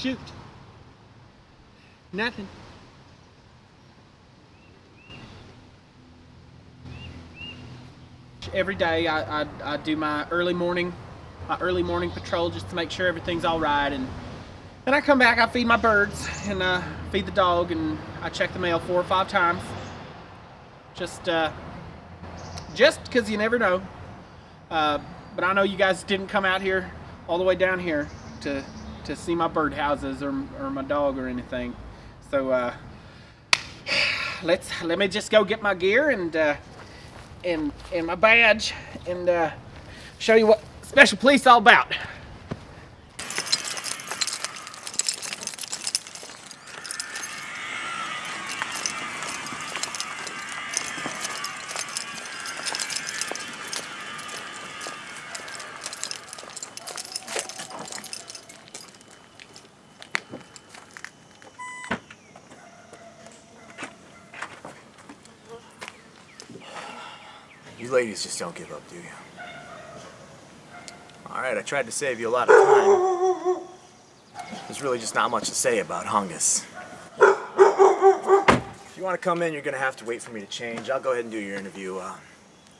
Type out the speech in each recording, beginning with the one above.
Shoot. Nothing. Every day I do my early morning patrol just to make sure everything's all right, and then I come back, I feed my birds and feed the dog, and I check the mail 4 or 5 times. Just because you never know. But I know you guys didn't come out here all the way down here to see my bird houses or my dog or anything. So let me just go get my gear and my badge and show you what Special Police all about. You ladies just don't give up, do you? Alright, I tried to save you a lot of time. There's really just not much to say about Hungus. If you want to come in, you're going to have to wait for me to change. I'll go ahead and do your interview,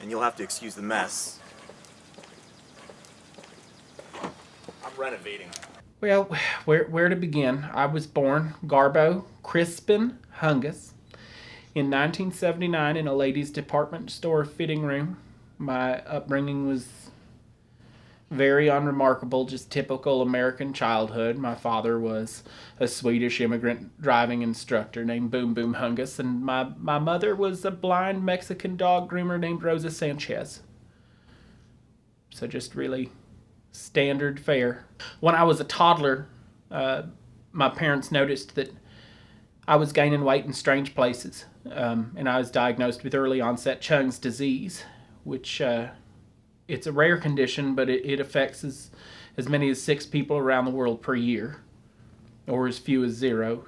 and you'll have to excuse the mess. I'm renovating. Well, where to begin? I was born Garbo Crispin Hungus in 1979 in a ladies' department store fitting room. My upbringing was very unremarkable, just typical American childhood. My father was a Swedish immigrant driving instructor named Boom Boom Hungus, and my mother was a blind Mexican dog groomer named Rosa Sanchez. So just really standard fare. When I was a toddler, my parents noticed that I was gaining weight in strange places, and I was diagnosed with early onset Chung's disease, which it's a rare condition, but it affects as many as 6 people around the world per year, or as few as 0.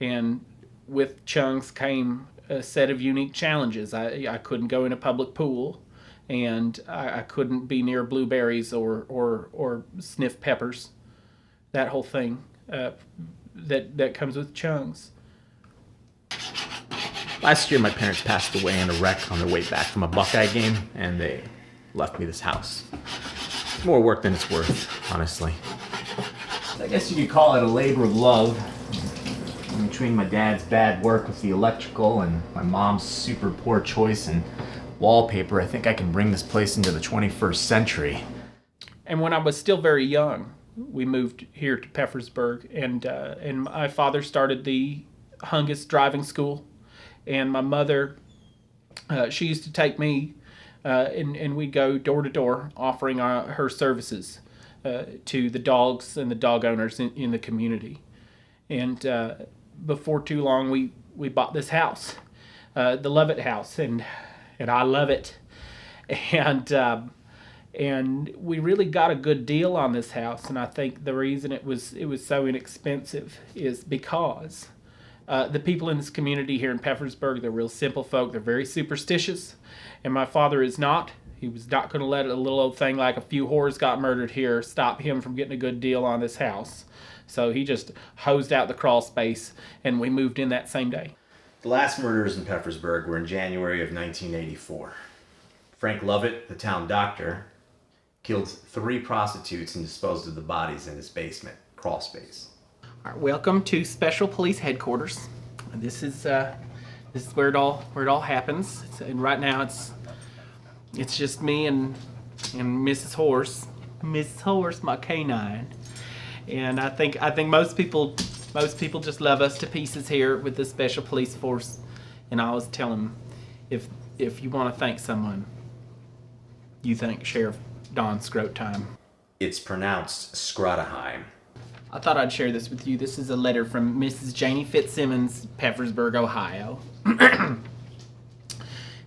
And with Chung's came a set of unique challenges. I couldn't go in a public pool, and I couldn't be near blueberries or sniff peppers. That whole thing that comes with Chung's. Last year, my parents passed away in a wreck on their way back from a Buckeye game, and they left me this house. It's more work than it's worth, honestly. I guess you could call it a labor of love. In between my dad's bad work with the electrical and my mom's super poor choice in wallpaper, I think I can bring this place into the 21st century. And when I was still very young, we moved here to Peffersburg, and my father started the Hungus driving school. And my mother, she used to take me, and we'd go door to door offering her services to the dogs and the dog owners in the community. And before too long, we bought this house, the Lovett House, and I love it. And we really got a good deal on this house, and I think the reason it was so inexpensive is because the people in this community here in Peffersburg, they're real simple folk. They're very superstitious, and my father is not. He was not going to let a little old thing like a few whores got murdered here stop him from getting a good deal on this house. So he just hosed out the crawl space, and we moved in that same day. The last murders in Peffersburg were in January of 1984. Frank Lovett, the town doctor, killed 3 prostitutes and disposed of the bodies in his basement crawl space. All right, welcome to Special Police Headquarters. This is where it all happens. And right now it's just me and Mrs. Horse, my canine. And I think most people just love us to pieces here with the Special Police Force. And I always tell them, if you want to thank someone, you thank Sheriff Don Scroteheim. It's pronounced Scroteheim. I thought I'd share this with you. This is a letter from Mrs. Janie Fitzsimmons, Peffersburg, Ohio.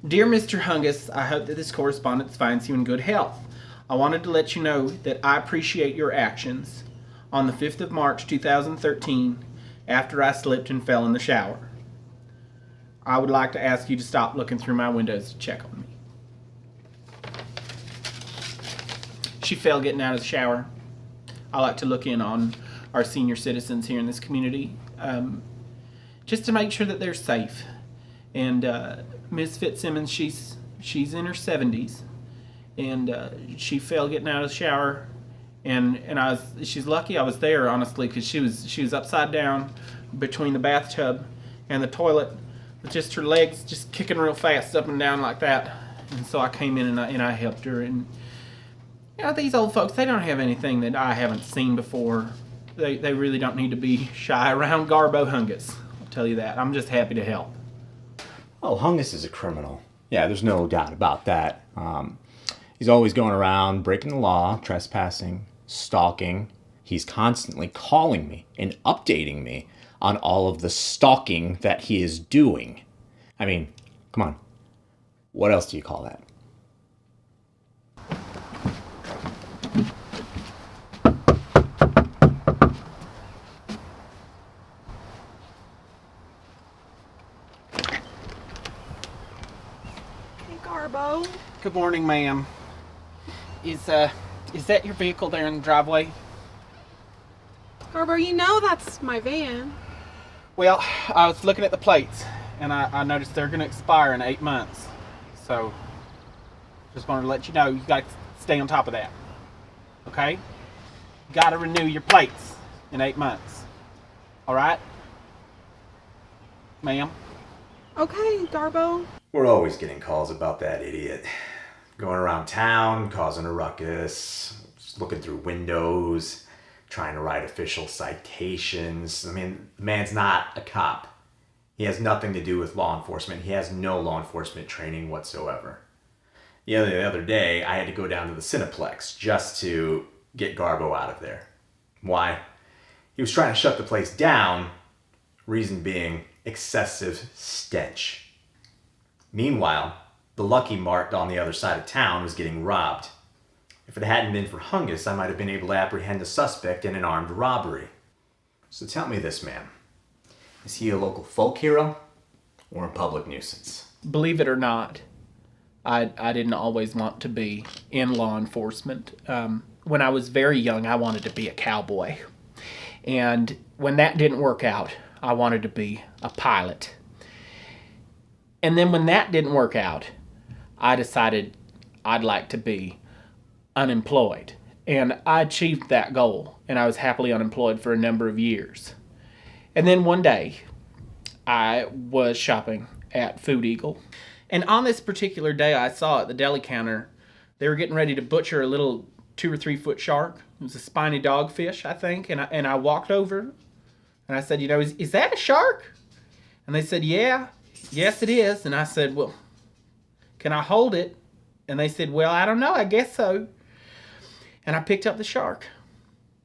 Dear Mr. Hungus, I hope that this correspondence finds you in good health. I wanted to let you know that I appreciate your actions on the 5th of March 2013 after I slipped and fell in the shower. I would like to ask you to stop looking through my windows to check on me. She fell getting out of the shower. I like to look in on our senior citizens here in this community, just to make sure that they're safe. And Miss Fitzsimmons, she's in her 70s, and she fell getting out of the shower, and she's lucky I was there, honestly, because she was upside down between the bathtub and the toilet, with just her legs just kicking real fast up and down like that. And so I came in and I helped her. And these old folks, they don't have anything that I haven't seen before. They really don't need to be shy around Garbo Hungus. I'll tell you that. I'm just happy to help. Oh, Hungus is a criminal. Yeah, there's no doubt about that. He's always going around breaking the law, trespassing, stalking. He's constantly calling me and updating me on all of the stalking that he is doing. I mean, come on. What else do you call that? Hey, Garbo. Good morning, ma'am. Is that your vehicle there in the driveway? Garbo, you know that's my van. Well, I was looking at the plates, and I noticed they're going to expire in 8 months. So, just wanted to let you know, you got to stay on top of that. Okay? You got to renew your plates in 8 months. All right? Ma'am? Okay, Garbo. We're always getting calls about that idiot. Going around town, causing a ruckus, just looking through windows, trying to write official citations. I mean, the man's not a cop. He has nothing to do with law enforcement. He has no law enforcement training whatsoever. The other day, I had to go down to the Cineplex just to get Garbo out of there. Why? He was trying to shut the place down, reason being excessive stench. Meanwhile, the Lucky Mart on the other side of town was getting robbed. If it hadn't been for Hungus, I might have been able to apprehend a suspect in an armed robbery. So tell me this, man. Is he a local folk hero or a public nuisance? Believe it or not, I didn't always want to be in law enforcement. When I was very young, I wanted to be a cowboy. And when that didn't work out, I wanted to be a pilot. And then when that didn't work out, I decided I'd like to be unemployed. And I achieved that goal, and I was happily unemployed for a number of years. And then one day, I was shopping at Food Eagle. And on this particular day, I saw at the deli counter, they were getting ready to butcher a little 2 or 3 foot shark. It was a spiny dogfish, I think. And I walked over, and I said, is that a shark? And they said, yeah, yes it is. And I said, well, can I hold it? And they said, well, I don't know, I guess so. And I picked up the shark,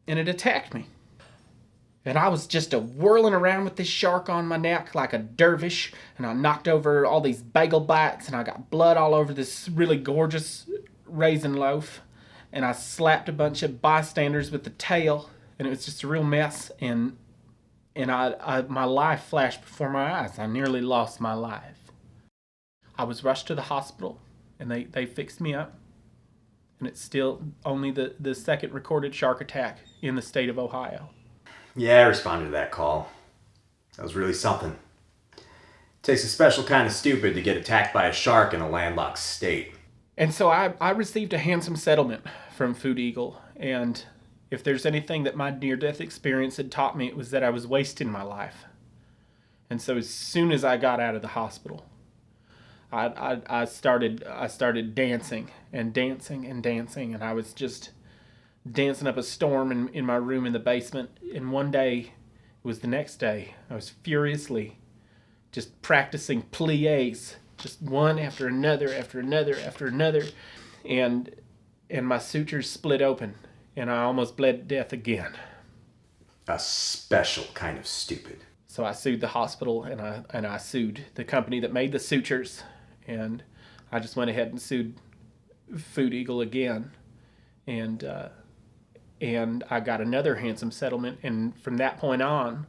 and it attacked me. And I was just whirling around with this shark on my neck like a dervish, and I knocked over all these bagel bites, and I got blood all over this really gorgeous raisin loaf, and I slapped a bunch of bystanders with the tail, and it was just a real mess, and my life flashed before my eyes. I nearly lost my life. I was rushed to the hospital, and they fixed me up. And it's still only the second recorded shark attack in the state of Ohio. Yeah, I responded to that call. That was really something. It takes a special kind of stupid to get attacked by a shark in a landlocked state. And so I received a handsome settlement from Food Eagle. And if there's anything that my near-death experience had taught me, it was that I was wasting my life. And so as soon as I got out of the hospital, I started dancing and dancing and dancing, and I was just dancing up a storm in my room in the basement. And one day, it was the next day, I was furiously just practicing pliés, just one after another, after another, after another, and my sutures split open, and I almost bled to death again. A special kind of stupid. So I sued the hospital, and I sued the company that made the sutures. And I just went ahead and sued Food Eagle again, and I got another handsome settlement. And from that point on,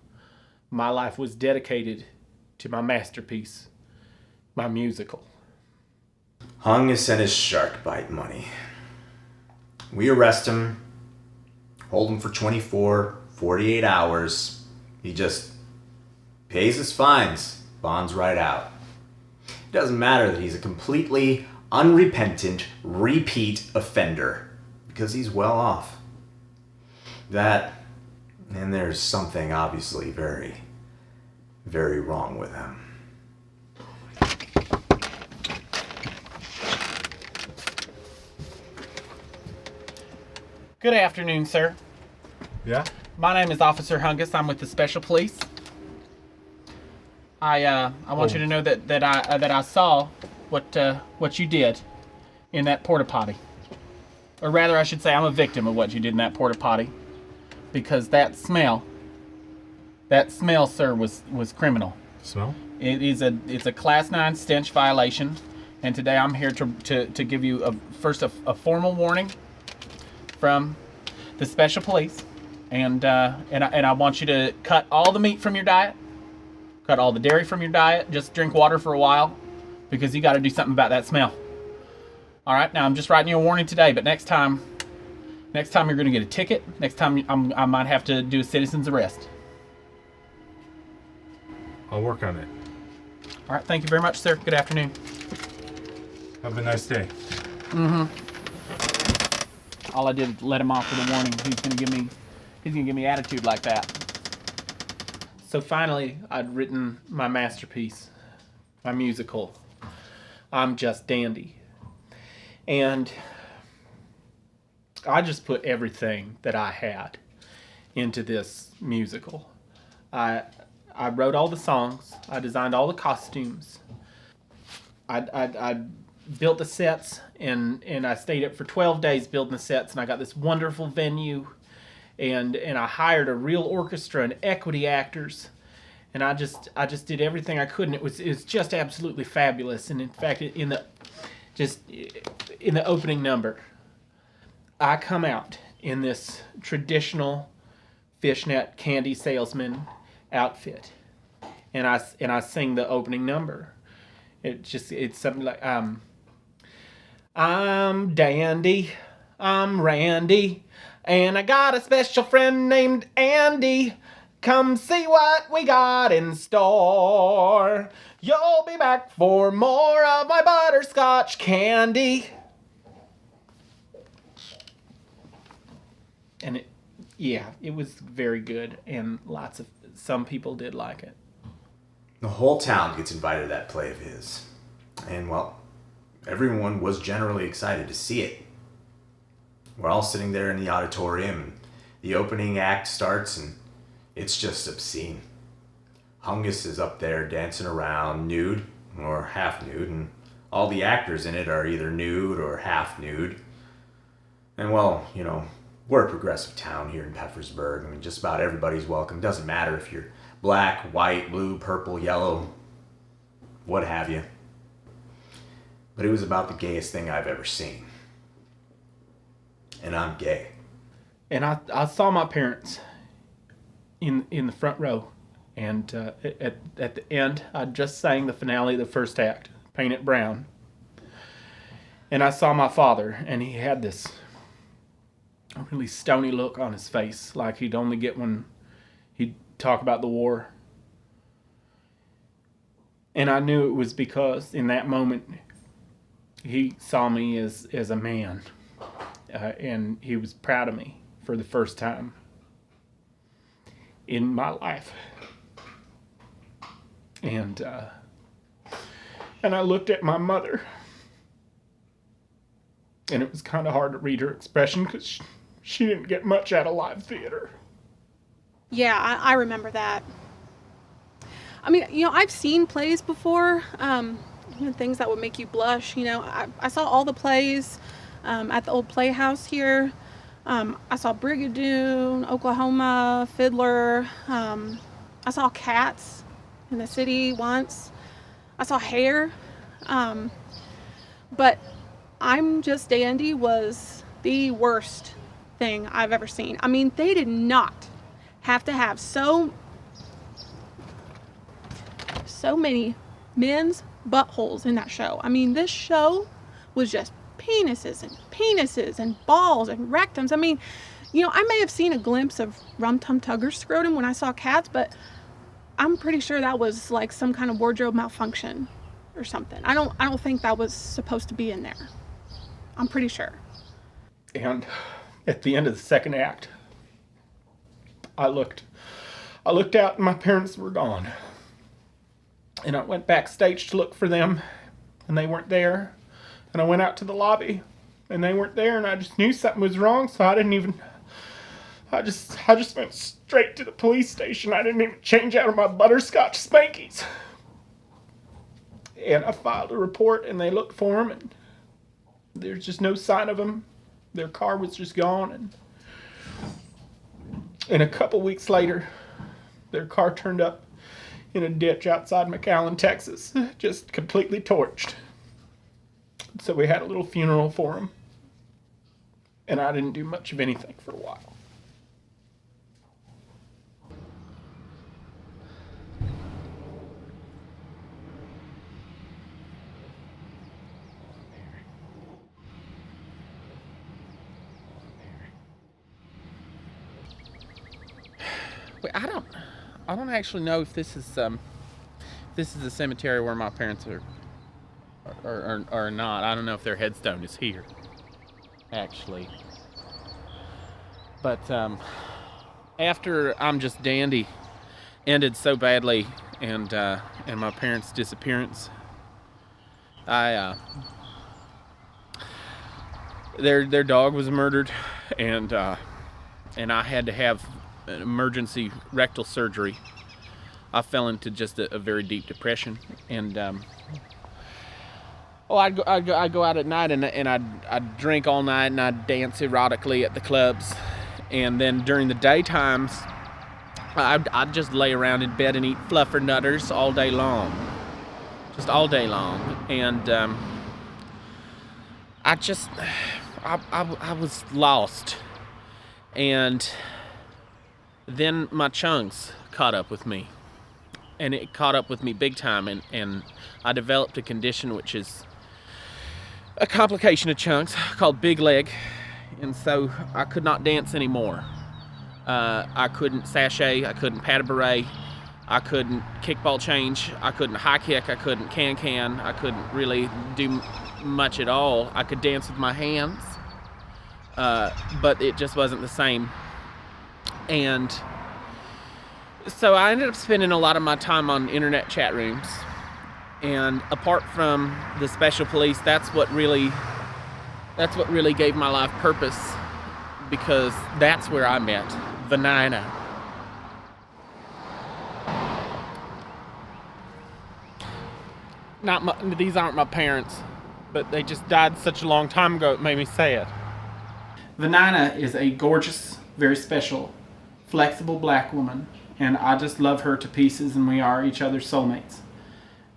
my life was dedicated to my masterpiece, my musical. Hungus and his shark bite money. We arrest him, hold him for 24, 48 hours, he just pays his fines, bonds right out. It doesn't matter that he's a completely unrepentant repeat offender, because he's well off. That, and there's something obviously very, very wrong with him. Good afternoon, sir. Yeah? My name is Officer Hungus. I'm with the Special Police. I want you to know that I saw what you did in that porta potty, or rather, I should say, I'm a victim of what you did in that porta potty, because that smell, sir, was criminal. Smell? It's a Class 9 stench violation, and today I'm here to give you a formal warning from the Special Police, and I want you to cut all the meat from your diet, cut all the dairy from your diet, just drink water for a while, because you got to do something about that smell. All right, now I'm just writing you a warning today, but next time you're going to get a ticket. Next time I might have to do a citizen's arrest. I'll work on it. All right, thank you very much, sir. Good afternoon. Have a nice day. All I did was let him off with a warning. He's gonna give me attitude like that. So finally, I'd written my masterpiece, my musical, I'm Just Dandy. And I just put everything that I had into this musical. I wrote all the songs. I designed all the costumes. I built the sets, and I stayed up for 12 days building the sets, and I got this wonderful venue, and I hired a real orchestra and equity actors, and I just did everything I could, and it was just absolutely fabulous. And in fact, in the opening number, I come out in this traditional fishnet candy salesman outfit, and I sing the opening number. It's something like I'm Dandy, I'm Randy, and I got a special friend named Andy. Come see what we got in store. You'll be back for more of my butterscotch candy. And it was very good, and some people did like it. The whole town gets invited to that play of his. And, well, everyone was generally excited to see it. We're all sitting there in the auditorium, and the opening act starts, and it's just obscene. Hungus is up there dancing around, nude or half nude, and all the actors in it are either nude or half nude. And, well, we're a progressive town here in Peffersburg. I mean, just about everybody's welcome. Doesn't matter if you're black, white, blue, purple, yellow, what have you. But it was about the gayest thing I've ever seen. And I'm gay. And I saw my parents in the front row, and at the end, I just sang the finale of the first act, Paint It Brown. And I saw my father, and he had this really stony look on his face, like he'd only get when he'd talk about the war. And I knew it was because in that moment he saw me as a man, and he was proud of me for the first time in my life. And I looked at my mother, and it was kind of hard to read her expression because she didn't get much out of live theater. Yeah, I remember that. I mean, I've seen plays before, things that would make you blush. I saw all the plays at the old playhouse here. I saw Brigadoon, Oklahoma, Fiddler. I saw Cats in the city once. I saw Hair. But I'm Just Dandy was the worst thing I've ever seen. I mean, they did not have to have so many men's buttholes in that show. I mean, this show was just penises and balls and rectums. I mean, You know, I may have seen a glimpse of Rum Tum Tugger's scrotum when I saw cats, but I'm pretty sure that was like some kind of wardrobe malfunction or something. I don't think that was supposed to be in there. I'm pretty sure. And at the end of the second act, I looked out and my parents were gone. And I went backstage to look for them and they weren't there. And I went out to the lobby and they weren't there, and I just knew something was wrong, so I just went straight to the police station. I didn't even change out of my butterscotch Spankies. And I filed a report and they looked for them and there's just no sign of them. Their car was just gone, and a couple weeks later, their car turned up in a ditch outside McAllen, Texas, just completely torched. So we had a little funeral for them, and I didn't do much of anything for a while. Wait, I don't actually know if this is the cemetery where my parents are or not. I don't know if their headstone is here, actually. But after I'm Just Dandy ended so badly, and my parents' disappearance, their dog was murdered, and I had to have an emergency rectal surgery. I fell into just a very deep depression, and I'd go out at night and I'd drink all night and I'd dance erotically at the clubs, and then during the daytimes I'd just lay around in bed and eat fluffernutters all day long, just all day long, and I was lost, and then my chunks caught up with me, and it caught up with me big time, and I developed a condition which is a complication of chunks called big leg, and so I could not dance anymore. I couldn't sashay, I couldn't pat a beret, I couldn't kickball change, I couldn't high kick, I couldn't can, I couldn't really do much at all. I could dance with my hands, but it just wasn't the same. And so I ended up spending a lot of my time on internet chat rooms. And apart from the special police, that's what really gave my life purpose, because that's where I met Vanina. These aren't my parents, but they just died such a long time ago it made me sad. Vanina is a gorgeous, very special, flexible black woman, and I just love her to pieces, and we are each other's soulmates.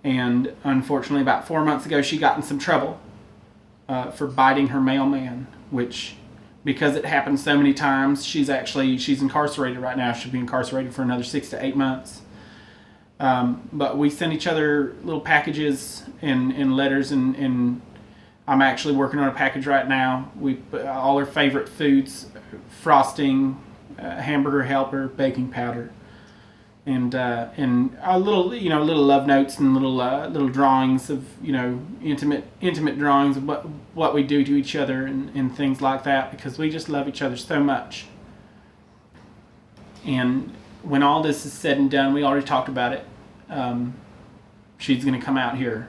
And unfortunately, about 4 months ago, she got in some trouble for biting her mailman, which, because it happened so many times, she's incarcerated right now. She'll be incarcerated for another 6 to 8 months. But we send each other little packages and letters, and I'm actually working on a package right now. We put all her favorite foods: frosting, hamburger helper, baking powder, and a little love notes and little drawings of intimate drawings of what we do to each other and things like that, because we just love each other so much. And when all this is said and done, we already talked about it. She's going to come out here,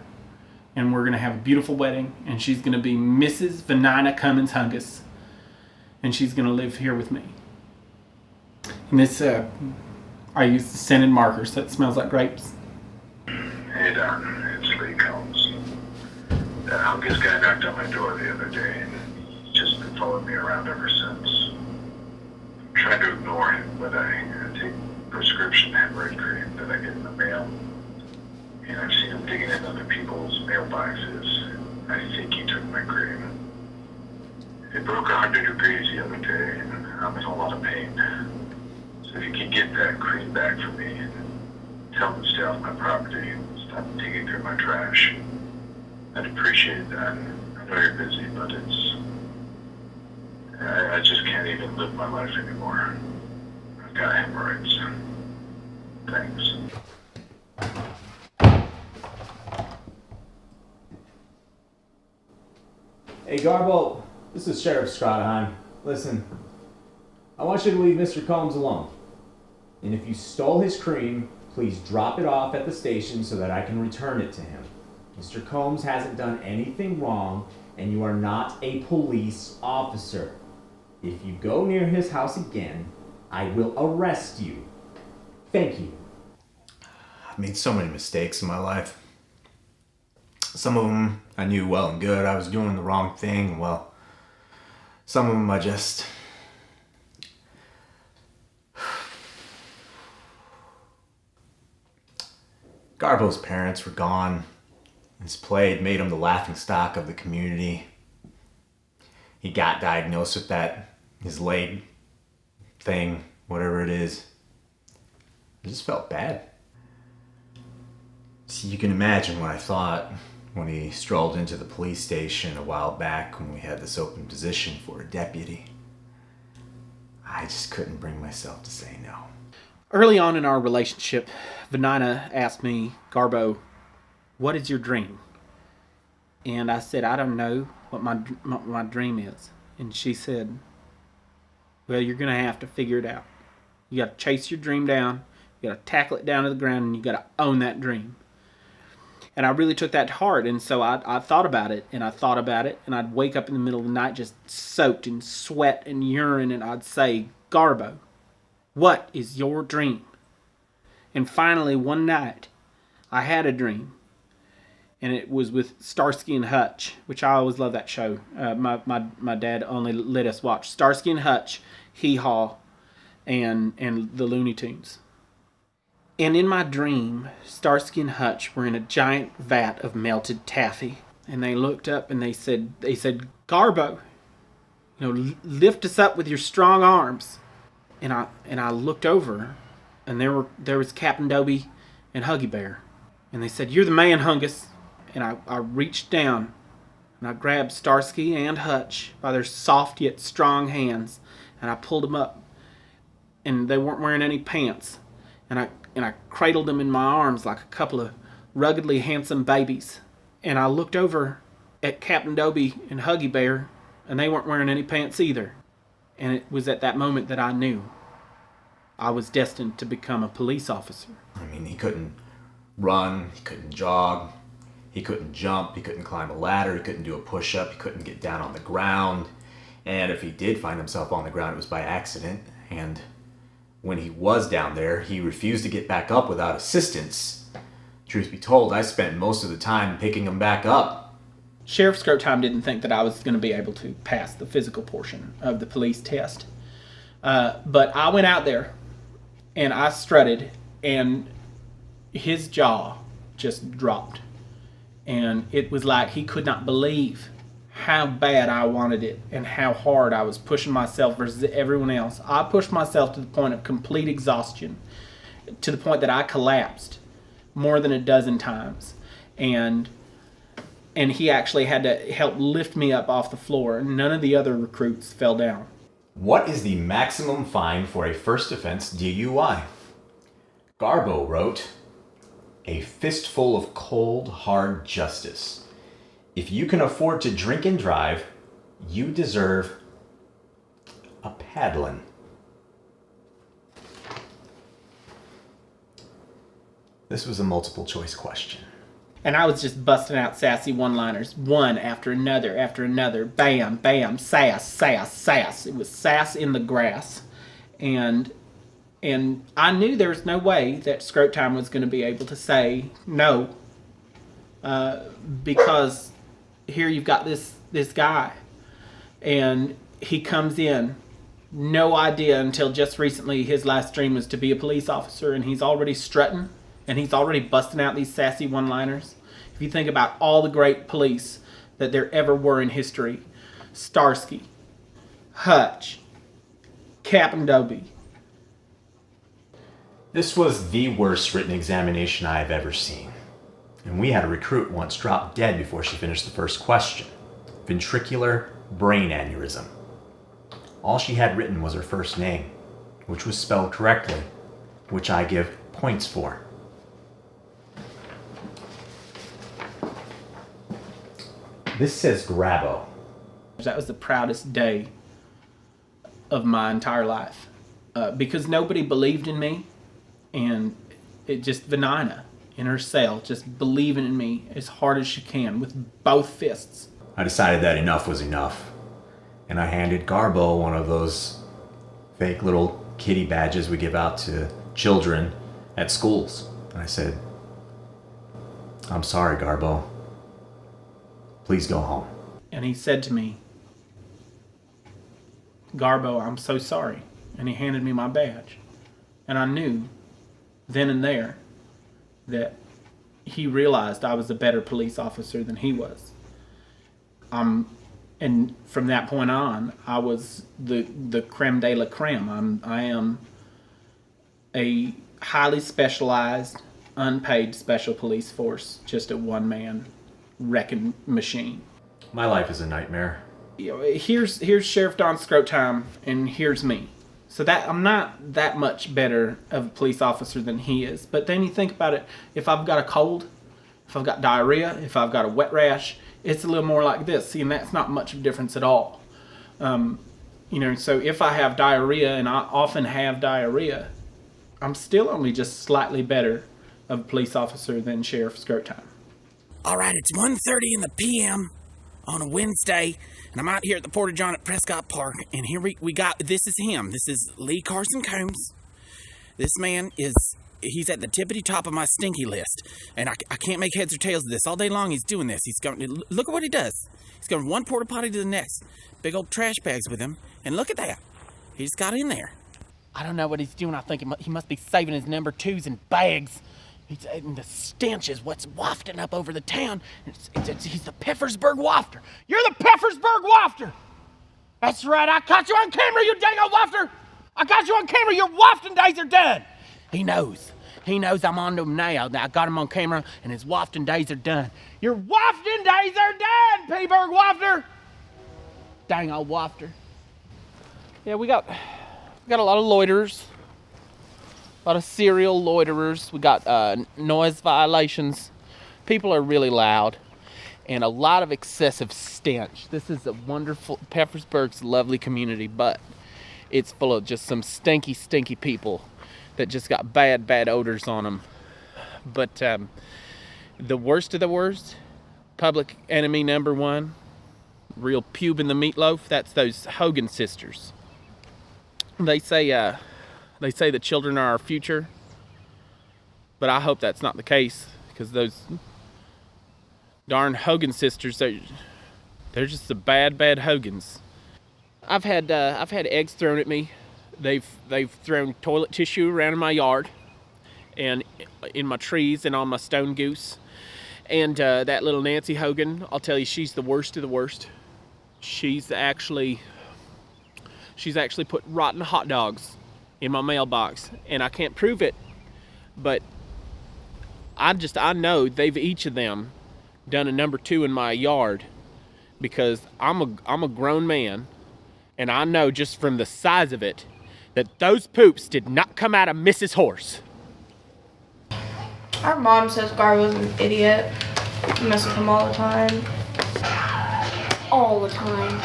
and we're going to have a beautiful wedding, and she's going to be Mrs. Vanina Cummins Hungus, and she's going to live here with me. And this, I use the scented marker, so it smells like grapes. Hey, Doc, it's Lee Combs. That Hungus guy knocked on my door the other day, and he's just been following me around ever since. I'm trying to ignore him, but I take prescription hemorrhoid cream that I get in the mail. And I've seen him digging in other people's mailboxes. I think he took my cream. It broke 100 degrees the other day, and I'm in a lot of pain. So if you can get that cream back for me and tell him to stay off my property and stop digging through my trash, I'd appreciate that. I know you're busy, but I just can't even live my life anymore. I've got hemorrhoids. Thanks. Hey, Garbo, this is Sheriff Scroteheim. Listen, I want you to leave Mr. Combs alone. And if you stole his cream, please drop it off at the station so that I can return it to him. Mr. Combs hasn't done anything wrong, and you are not a police officer. If you go near his house again, I will arrest you. Thank you. I've made so many mistakes in my life. Some of them I knew well and good I was doing the wrong thing. Well, some of them I just... Garbo's parents were gone. His play had made him the laughingstock of the community. He got diagnosed with that, his leg thing, whatever it is. I just felt bad. See, you can imagine what I thought when he strolled into the police station a while back when we had this open position for a deputy. I just couldn't bring myself to say no. Early on in our relationship, Vanina asked me, Garbo, what is your dream? And I said, I don't know what my dream is. And she said, well, you're going to have to figure it out. You got to chase your dream down. You got to tackle it down to the ground, and you got to own that dream. And I really took that to heart. And so I thought about it, and I thought about it, and I'd wake up in the middle of the night just soaked in sweat and urine, and I'd say, Garbo, what is your dream? And finally, one night, I had a dream. And it was with Starsky and Hutch, which I always love that show. My dad only let us watch Starsky and Hutch, Hee Haw, and the Looney Tunes. And in my dream, Starsky and Hutch were in a giant vat of melted taffy. And they looked up and they said, Garbo, lift us up with your strong arms. And I looked over, and there was Captain Dobie and Huggy Bear. And they said, you're the man, Hungus. And I reached down, and I grabbed Starsky and Hutch by their soft yet strong hands, and I pulled them up. And they weren't wearing any pants. And I cradled them in my arms like a couple of ruggedly handsome babies. And I looked over at Captain Dobie and Huggy Bear, and they weren't wearing any pants either. And it was at that moment that I knew I was destined to become a police officer. I mean, he couldn't run, he couldn't jog, he couldn't jump, he couldn't climb a ladder, he couldn't do a push-up, he couldn't get down on the ground. And if he did find himself on the ground, it was by accident. And when he was down there, he refused to get back up without assistance. Truth be told, I spent most of the time picking him back up. Sheriff Scroteheim didn't think that I was going to be able to pass the physical portion of the police test. But I went out there, and I strutted, and his jaw just dropped. And it was like he could not believe how bad I wanted it and how hard I was pushing myself versus everyone else. I pushed myself to the point of complete exhaustion, to the point that I collapsed more than a dozen times. And he actually had to help lift me up off the floor. None of the other recruits fell down. What is the maximum fine for a first offense DUI? Garbo wrote, a fistful of cold, hard justice. If you can afford to drink and drive, you deserve a paddlin'. This was a multiple choice question. And I was just busting out sassy one-liners, one after another, bam, bam, sass, sass, sass. It was sass in the grass. And I knew there was no way that Scroteheim was going to be able to say no, because here you've got this guy, and he comes in, no idea until just recently his last dream was to be a police officer, and he's already strutting, and he's already busting out these sassy one-liners. If you think about all the great police that there ever were in history, Starsky, Hutch, Captain Dobie. This was the worst written examination I have ever seen. And we had a recruit once drop dead before she finished the first question. Ventricular brain aneurysm. All she had written was her first name, which was spelled correctly, which I give points for. This says Garbo. That was the proudest day of my entire life because nobody believed in me, and it just Vanina in her cell just believing in me as hard as she can with both fists. I decided that enough was enough, and I handed Garbo one of those fake little kitty badges we give out to children at schools. And I said, "I'm sorry, Garbo. Please go home." And he said to me, "Garbo, I'm so sorry." And he handed me my badge. And I knew then and there that he realized I was a better police officer than he was. And from that point on, I was the creme de la creme. I am a highly specialized, unpaid special police force, just a one-man wrecking machine. My life is a nightmare. You know, here's Sheriff Don Scroteheim, and here's me. So that I'm not that much better of a police officer than he is. But then you think about it, if I've got a cold, if I've got diarrhea, if I've got a wet rash, it's a little more like this. See, and that's not much of a difference at all. So if I have diarrhea, and I often have diarrhea, I'm still only just slightly better of a police officer than Sheriff Scroteheim. All right, it's 1:30 in the p.m. on a Wednesday, and I'm out here at the Porta-John at Prescott Park, and here we got, this is him. This is Lee Carson Combs. This man he's at the tippity top of my stinky list, and I can't make heads or tails of this. All day long he's doing this. He's going, look at what he does. He's going one porta potty to the next. Big old trash bags with him, and look at that. He just got in there. I don't know what he's doing. I think he must be saving his number twos in bags. And the stench is what's wafting up over the town. He's the Peffersburg wafter. You're the Peffersburg wafter! That's right, I caught you on camera, you dang old wafter! I got you on camera, your wafting days are done! He knows I'm on to him now. I got him on camera, and his wafting days are done. Your wafting days are done, Peffersburg wafter! Dang old wafter. Yeah, we got a lot of loiterers. A lot of serial loiterers. We got noise violations. People are really loud. And a lot of excessive stench. This is a wonderful, Peffersburg's lovely community, but it's full of just some stinky, stinky people that just got bad, bad odors on them. But the worst of the worst, public enemy number one, real pube in the meatloaf, that's those Hogan sisters. They say the children are our future, but I hope that's not the case, because those darn Hogan sisters, they're just the bad, bad Hogans. I've had eggs thrown at me. They've thrown toilet tissue around in my yard, and in my trees, and on my stone goose. And that little Nancy Hogan, I'll tell you, she's the worst of the worst. She's actually put rotten hot dogs in my mailbox, and I can't prove it, but I know they've each of them done a number two in my yard, because I'm a grown man, and I know just from the size of it that those poops did not come out of Mrs. Horse. Our mom says Garbo's an idiot. We mess with him all the time. All the time.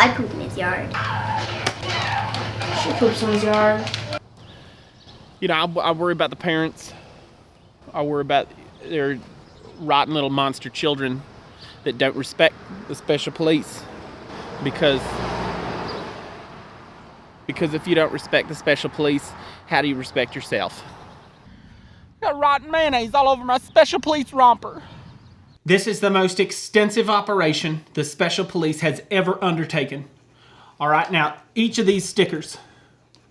I poop in his yard. She poops in his yard. You know, I worry about the parents. I worry about their rotten little monster children that don't respect the special police. Because if you don't respect the special police, how do you respect yourself? Got rotten mayonnaise all over my special police romper. This is the most extensive operation the special police has ever undertaken. All right, now each of these stickers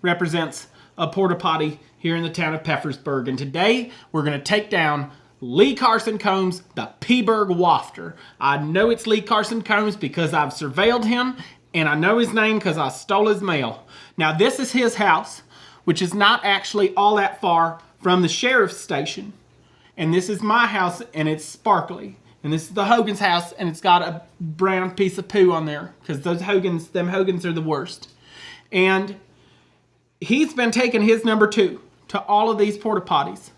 represents a porta potty here in the town of Peffersburg, and today we're going to take down Lee Carson Combs, the P-Burg Wafter. I know it's Lee Carson Combs because I've surveilled him, and I know his name because I stole his mail. Now this is his house, which is not actually all that far from the sheriff's station, and this is my house, and it's sparkly. And this is the Hogan's house, and it's got a brown piece of poo on there because them Hogans are the worst. And he's been taking his number 2 to all of these porta potties.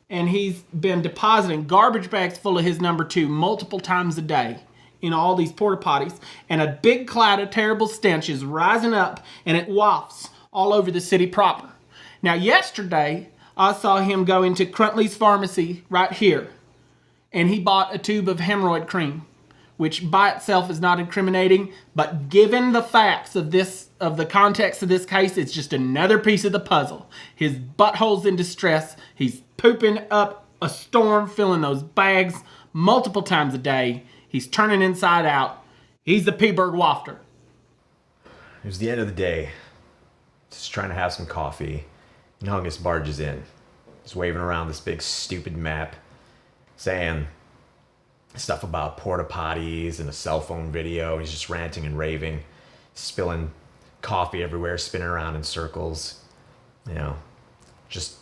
And he's been depositing garbage bags full of his number 2 multiple times a day in all these porta potties. And a big cloud of terrible stench is rising up, and it wafts all over the city proper. Now, yesterday, I saw him go into Cruntley's Pharmacy right here, and he bought a tube of hemorrhoid cream, which by itself is not incriminating, but given the facts of the context of this case, it's just another piece of the puzzle. His butthole's in distress. He's pooping up a storm, filling those bags multiple times a day. He's turning inside out. He's the Peffersburg wafter. It was the end of the day. Just trying to have some coffee. And Hungus barges in. He's waving around this big stupid map, saying stuff about porta potties and a cell phone video. He's just ranting and raving, spilling coffee everywhere, spinning around in circles. You know, just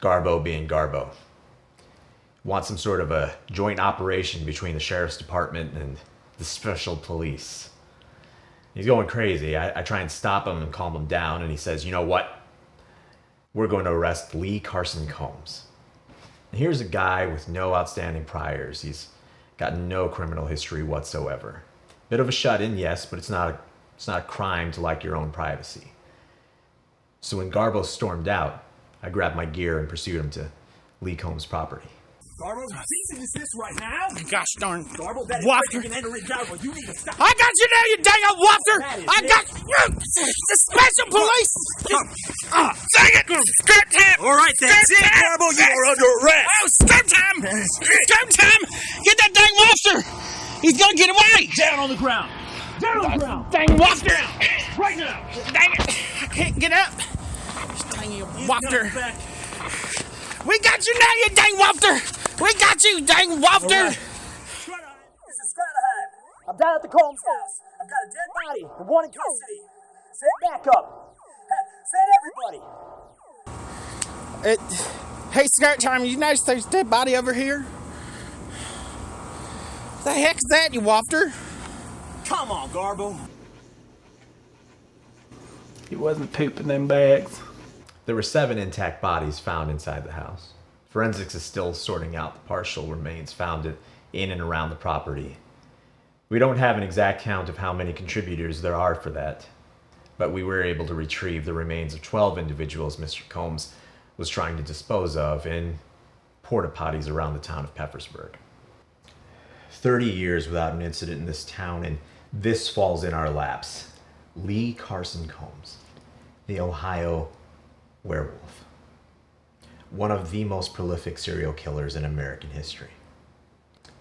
Garbo being Garbo. Wants some sort of a joint operation between the sheriff's department and the special police. He's going crazy. I try and stop him and calm him down, and he says, you know what? We're going to arrest Lee Carson Combs. And here's a guy with no outstanding priors. He's got no criminal history whatsoever. Bit of a shut-in, yes, but it's not a crime to like your own privacy. So when Garbo stormed out, I grabbed my gear and pursued him to Lee Combs' property. Garbo, cease and desist right now. Gosh darn. Garbo, that is wafter. breaking and entering, Garbo. You need to stop. I got you now, you dang old wafter. I got you. The special police. Dang it. Scroteheim. All right, that's it, Garbo. You are under arrest. Oh, Scroteheim. Scroteheim. Get that dang wafter. He's going to get away. Down on the ground. Down on the ground. Dang wafter. Down. Right now. Dang it. I can't get up. Dang you, wafter. We got you now, you dang wafter. We got you, dang wafter! Right. This is Scroteheim. I'm down at the Combs house. I've got a dead body and one in custody. Send backup. Send everybody. Hey, Scroteheim, you notice there's a dead body over here? The heck's that, you wafter? Come on, Garbo. He wasn't pooping them bags. There were 7 intact bodies found inside the house. Forensics is still sorting out the partial remains found in and around the property. We don't have an exact count of how many contributors there are for that, but we were able to retrieve the remains of 12 individuals Mr. Combs was trying to dispose of in porta potties around the town of Peffersburg. 30 years without an incident in this town, and this falls in our laps. Lee Carson Combs, the Ohio werewolf. One of the most prolific serial killers in American history.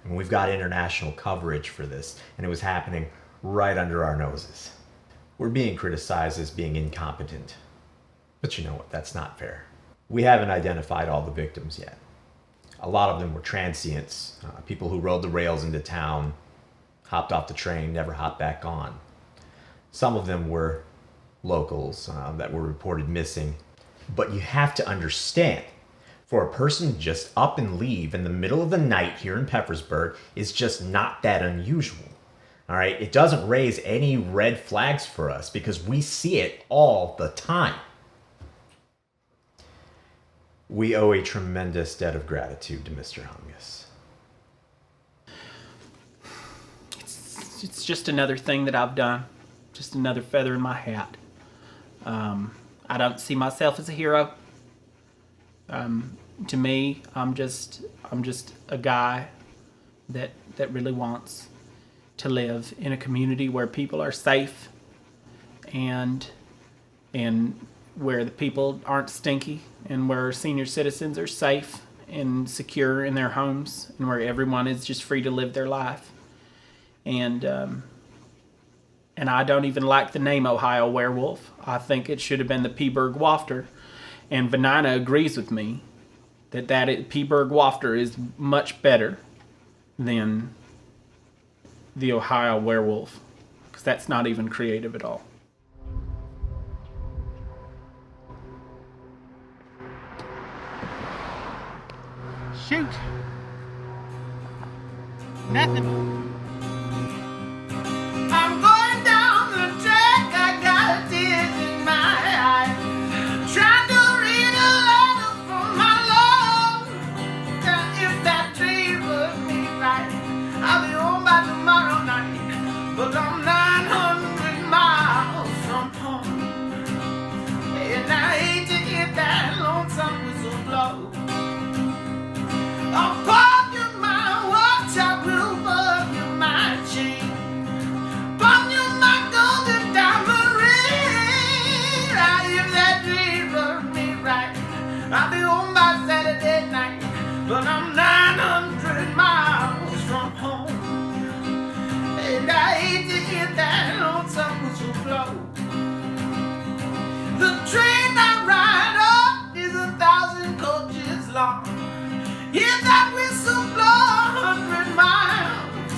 And we've got international coverage for this, and it was happening right under our noses. We're being criticized as being incompetent. But you know what? That's not fair. We haven't identified all the victims yet. A lot of them were transients, people who rode the rails into town, hopped off the train, never hopped back on. Some of them were locals that were reported missing. But you have to understand, for a person to just up and leave in the middle of the night here in Peffersburg is just not that unusual. All right, it doesn't raise any red flags for us because we see it all the time. We owe a tremendous debt of gratitude to Mr. Hungus. It's just another thing that I've done. Just another feather in my hat. I don't see myself as a hero. To me, I'm just a guy that really wants to live in a community where people are safe and where the people aren't stinky and where senior citizens are safe and secure in their homes and where everyone is just free to live their life. And I don't even like the name Ohio Werewolf. I think it should have been the Peffersburg Wafter. And Vanina agrees with me that Peffersburg Wafter is much better than the Ohio Werewolf. Because that's not even creative at all. Shoot! Nothing. I'm going down the track, I got tears in my eyes, trying to read a letter from my love. And if that dream was me right, I'll be home by tomorrow night. But I'm 900 miles from home, and I hate to hear that lonesome whistle blow. I'll pawn you my watch, I will love you my chain, pawn you my golden diamond ring. If that dream of me right, I'll be home by Saturday night. But I'm 900 miles from home, and I hate to hear that lonesome whistle blow. The train I ride up is 1,000 coaches long. Hear that whistle blow 100 miles.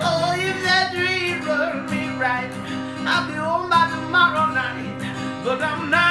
Oh, if that dream were me right, I'll be home by tomorrow night. But I'm not.